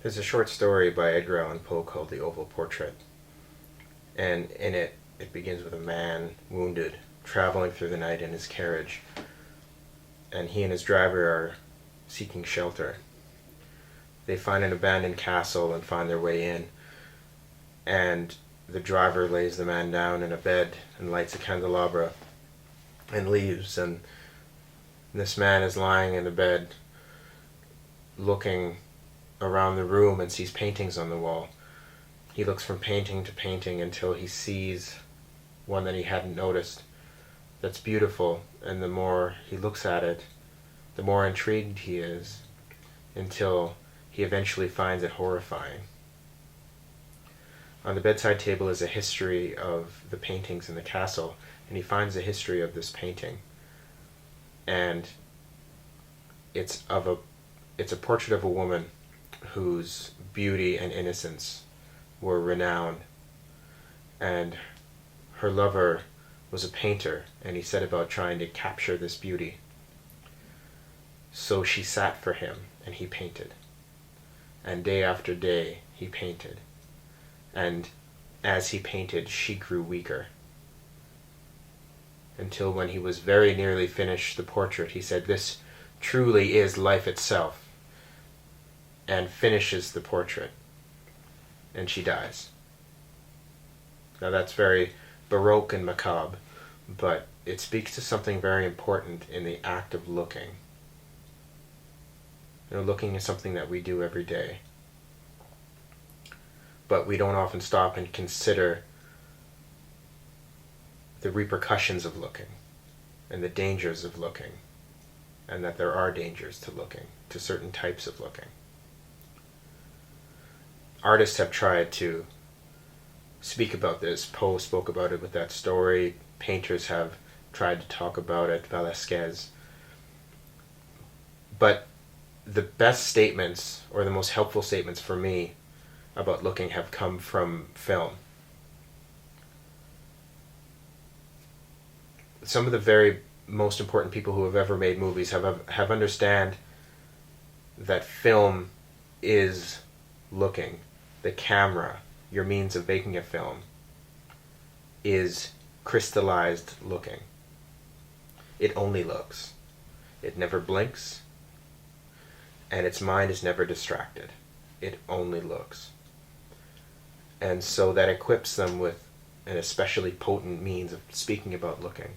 There's a short story by Edgar Allan Poe called The Oval Portrait, and in it, it begins with a man wounded, traveling through the night in his carriage, and he and his driver are seeking shelter. They find an abandoned castle and find their way in, and the driver lays the man down in a bed and lights a candelabra and leaves, and this man is lying in the bed looking around the room and sees paintings on the wall. He looks from painting to painting until he sees one that he hadn't noticed that's beautiful, and the more he looks at it, the more intrigued he is, until he eventually finds it horrifying. On the bedside table is a history of the paintings in the castle, and he finds the history of this painting. And it's a portrait of a woman whose beauty and innocence were renowned, and her lover was a painter, and he set about trying to capture this beauty. So she sat for him, and he painted. And day after day, he painted. And as he painted, she grew weaker. Until when he was very nearly finished the portrait, he said, "This truly is life itself," and finishes the portrait. And she dies. Now that's very Baroque and macabre, but it speaks to something very important in the act of looking. Looking is something that we do every day. But we don't often stop and consider the repercussions of looking and the dangers of looking, and that there are dangers to looking, to certain types of looking. Artists have tried to speak about this. Poe spoke about it with that story. Painters have tried to talk about it, Velasquez. But the best statements, or the most helpful statements for me about looking, have come from film. Some of the very most important people who have ever made movies have understand that film is looking. The camera, your means of making a film, is crystallized looking. It only looks. It never blinks, and its mind is never distracted. It only looks. And so that equips them with an especially potent means of speaking about looking.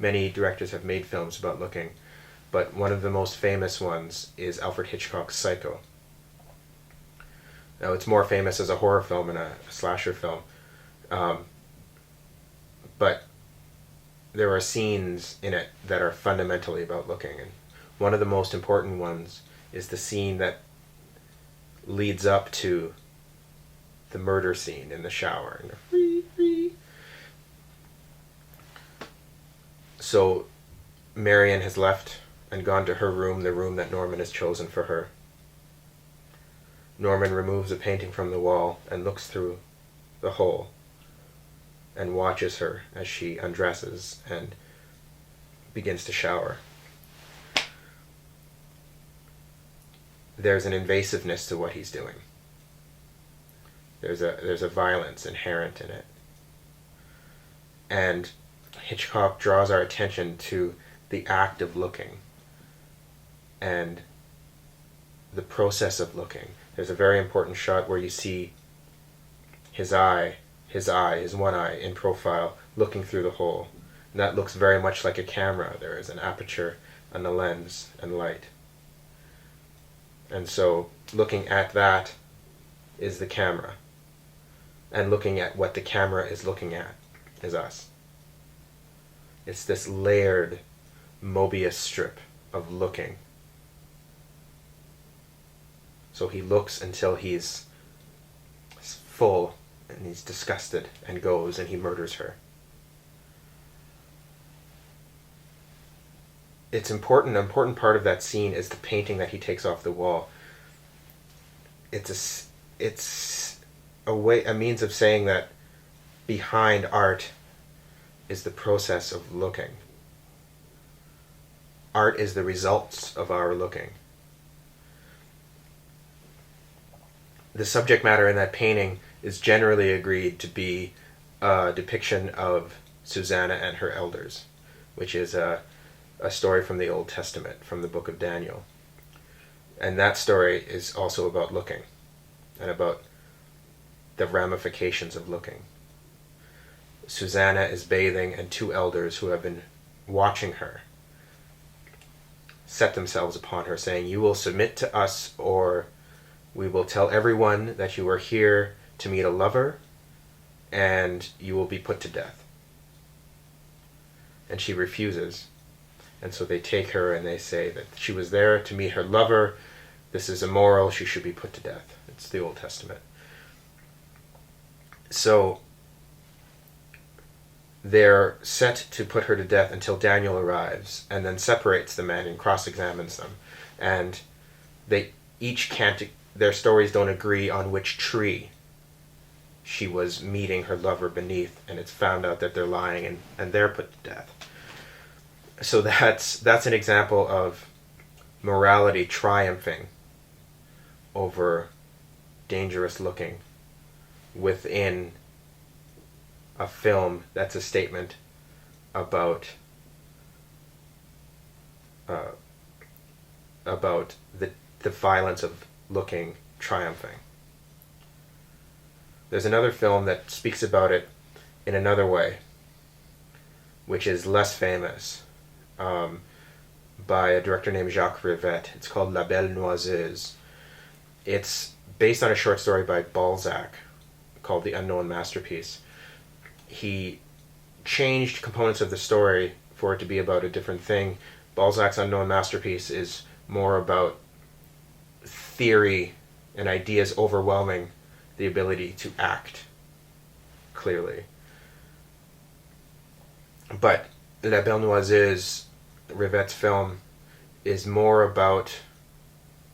Many directors have made films about looking, but one of the most famous ones is Alfred Hitchcock's Psycho. Now, it's more famous as a horror film and a slasher film, but there are scenes in it that are fundamentally about looking, and one of the most important ones is the scene that leads up to the murder scene in the shower. So Marion has left and gone to her room, the room that Norman has chosen for her. Norman removes a painting from the wall and looks through the hole and watches her as she undresses and begins to shower. There's an invasiveness to what he's doing. There's a violence inherent in it. And Hitchcock draws our attention to the act of looking and the process of looking. There's a very important shot where you see his one eye in profile, looking through the hole. And that looks very much like a camera. There is an aperture and a lens and light. And so looking at that is the camera. And looking at what the camera is looking at is us. It's this layered Mobius strip of looking. So he looks until he's full and he's disgusted and goes and he murders her. It's important. An important part of that scene is the painting that he takes off the wall. It's a means of saying that behind art is the process of looking. Art is the results of our looking. the subject matter in that painting is generally agreed to be a depiction of Susanna and her elders, which is a story from the Old Testament, from the book of Daniel. And that story is also about looking, and about the ramifications of looking. Susanna is bathing, and two elders who have been watching her set themselves upon her, saying, "You will submit to us, or we will tell everyone that you are here to meet a lover, and you will be put to death." And she refuses. And so they take her and they say that she was there to meet her lover. This is immoral. She should be put to death. It's the Old Testament. So they're set to put her to death until Daniel arrives and then separates the men and cross-examines them. And they each can't, their stories don't agree on which tree she was meeting her lover beneath, and it's found out that they're lying, and they're put to death. So that's an example of morality triumphing over dangerous looking within a film that's a statement about the violence of looking triumphing. There's another film that speaks about it in another way, which is less famous, by a director named Jacques Rivette. It's called La Belle Noiseuse. It's based on a short story by Balzac called The Unknown Masterpiece. He changed components of the story for it to be about a different thing. Balzac's Unknown Masterpiece is more about theory and ideas overwhelming the ability to act clearly. But La Belle Noiseuse, Rivette's film, is more about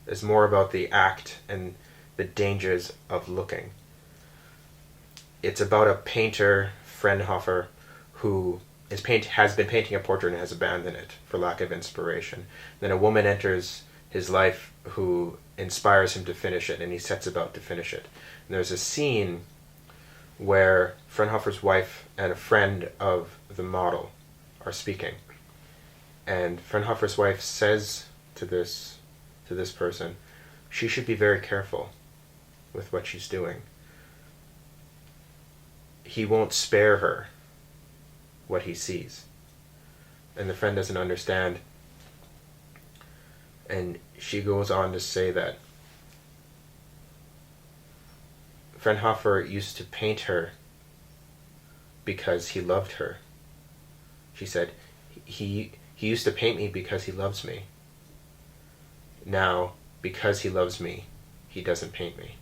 the act and the dangers of looking. It's about a painter, Frenhofer, who has been painting a portrait and has abandoned it for lack of inspiration. Then a woman enters his life who inspires him to finish it, and he sets about to finish it. And there's a scene where Frenhofer's wife and a friend of the model are speaking. And Frenhofer's wife says to this person, she should be very careful with what she's doing. He won't spare her what he sees. And the friend doesn't understand. And she goes on to say that Frenhofer used to paint her because he loved her. She said, he used to paint me because he loves me. Now, because he loves me, he doesn't paint me.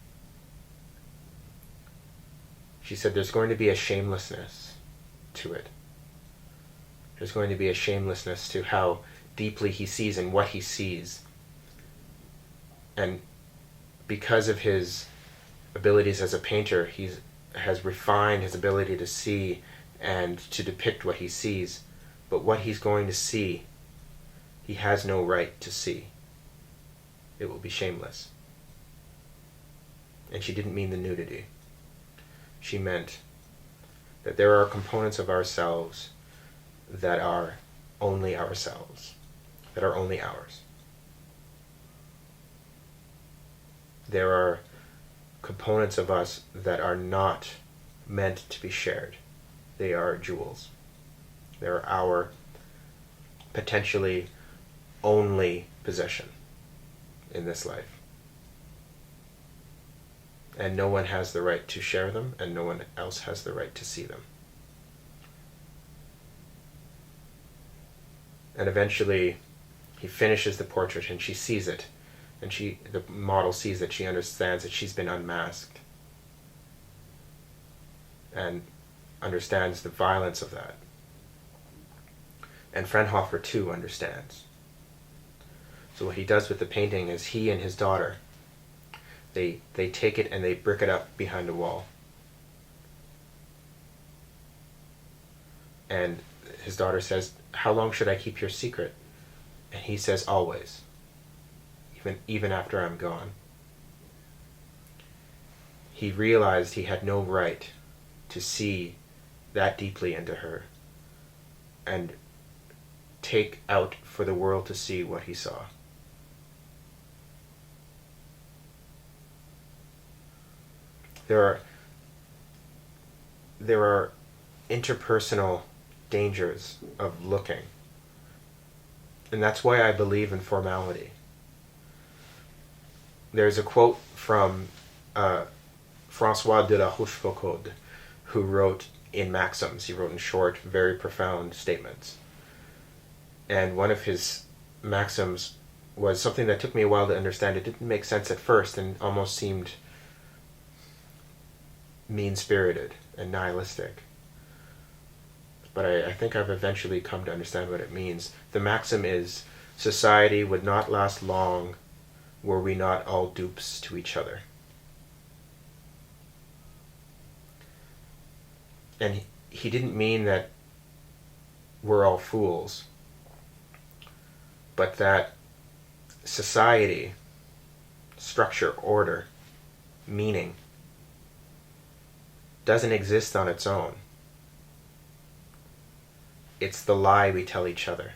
She said there's going to be a shamelessness to it. There's going to be a shamelessness to how deeply he sees and what he sees. And because of his abilities as a painter, he has refined his ability to see and to depict what he sees. But what he's going to see, he has no right to see. It will be shameless. And she didn't mean the nudity. She meant that there are components of ourselves that are only ourselves, that are only ours. There are components of us that are not meant to be shared. They are jewels. They're our potentially only possession in this life. And no one has the right to share them, and no one else has the right to see them. And eventually, he finishes the portrait, and she sees it. And the model sees it. She understands that she's been unmasked. And understands the violence of that. And Frenhofer, too, understands. So what he does with the painting is he and his daughter, they take it and they brick it up behind a wall. And his daughter says, "How long should I keep your secret?" And he says, "Always. Even after I'm gone." he realized he had no right to see that deeply into her and take out for the world to see what he saw. There are interpersonal dangers of looking. And that's why I believe in formality. There's a quote from François de la Rochefoucauld, who wrote in Maxims. He wrote in short, very profound statements. And one of his maxims was something that took me a while to understand. It didn't make sense at first and almost seemed mean-spirited and nihilistic. But I think I've eventually come to understand what it means. The maxim is, society would not last long were we not all dupes to each other. And he didn't mean that we're all fools, but that society, structure, order, meaning, doesn't exist on its own. It's the lie we tell each other.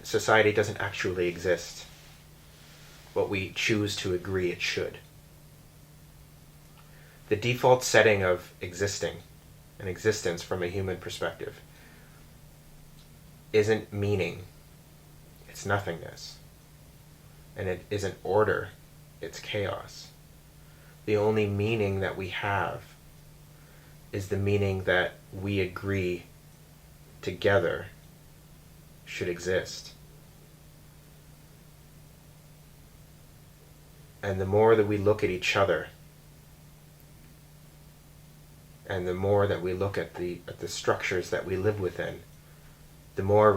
Society doesn't actually exist, but we choose to agree it should. The default setting of existing and existence from a human perspective isn't meaning, it's nothingness. And it isn't order, it's chaos. The only meaning that we have is the meaning that we agree together should exist. And the more that we look at each other, and the more that we look at the structures that we live within, the more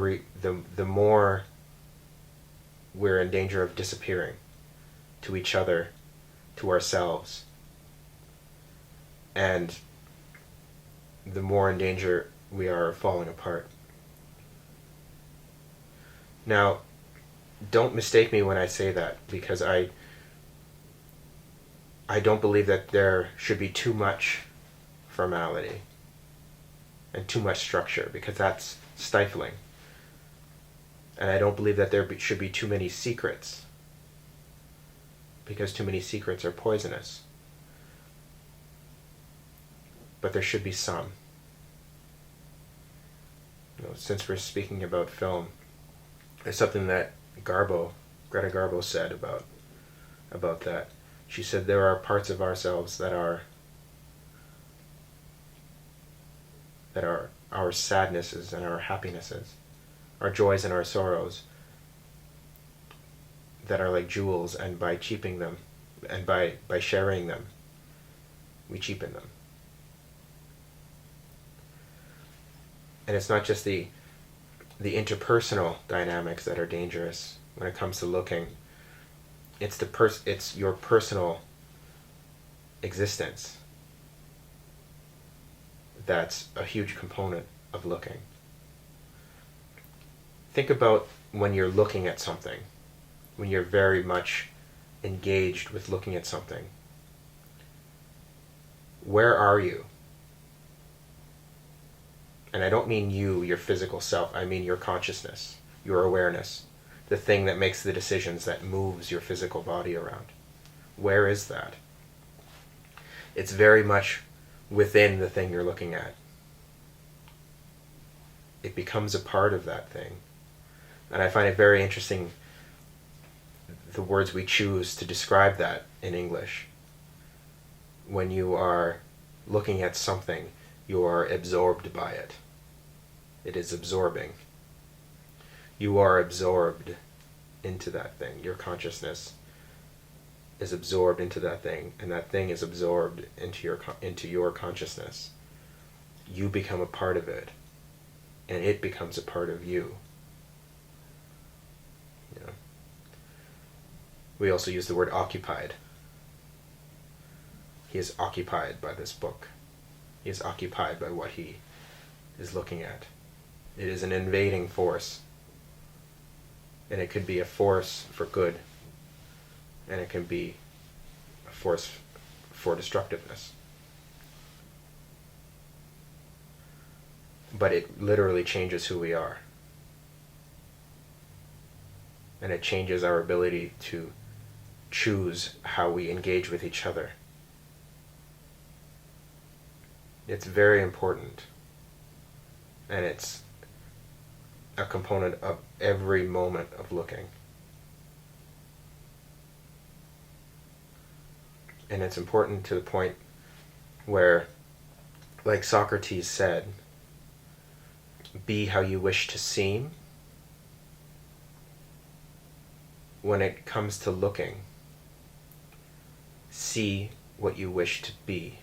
we're in danger of disappearing to each other, to ourselves, and the more in danger we are of falling apart. Now, don't mistake me when I say that, because I don't believe that there should be too much formality and too much structure, because that's stifling. And I don't believe that there should be too many secrets, because too many secrets are poisonous. But there should be some. Since we're speaking about film, there's something that Greta Garbo said about that. She said there are parts of ourselves that are our sadnesses and our happinesses, our joys and our sorrows, that are like jewels, and by cheaping them, and by sharing them, we cheapen them. And it's not just the interpersonal dynamics that are dangerous when it comes to looking. It's your personal existence that's a huge component of looking. Think about when you're looking at something, when you're very much engaged with looking at something. Where are you? And I don't mean you, your physical self. I mean your consciousness, your awareness, the thing that makes the decisions, that moves your physical body around. Where is that? It's very much within the thing you're looking at. It becomes a part of that thing. And I find it very interesting, the words we choose to describe that in English. When you are looking at something, you are absorbed by it. It is absorbing. You are absorbed into that thing. Your consciousness is absorbed into that thing, and that thing is absorbed into your consciousness. You become a part of it, and it becomes a part of you. We also use the word occupied. He is occupied by this book. He is occupied by what he is looking at. It is an invading force. And it could be a force for good, and it can be a force for destructiveness. But it literally changes who we are. And it changes our ability to choose how we engage with each other. It's very important. And it's a component of every moment of looking. And it's important to the point where, like Socrates said, be how you wish to seem. When it comes to looking, see what you wish to be.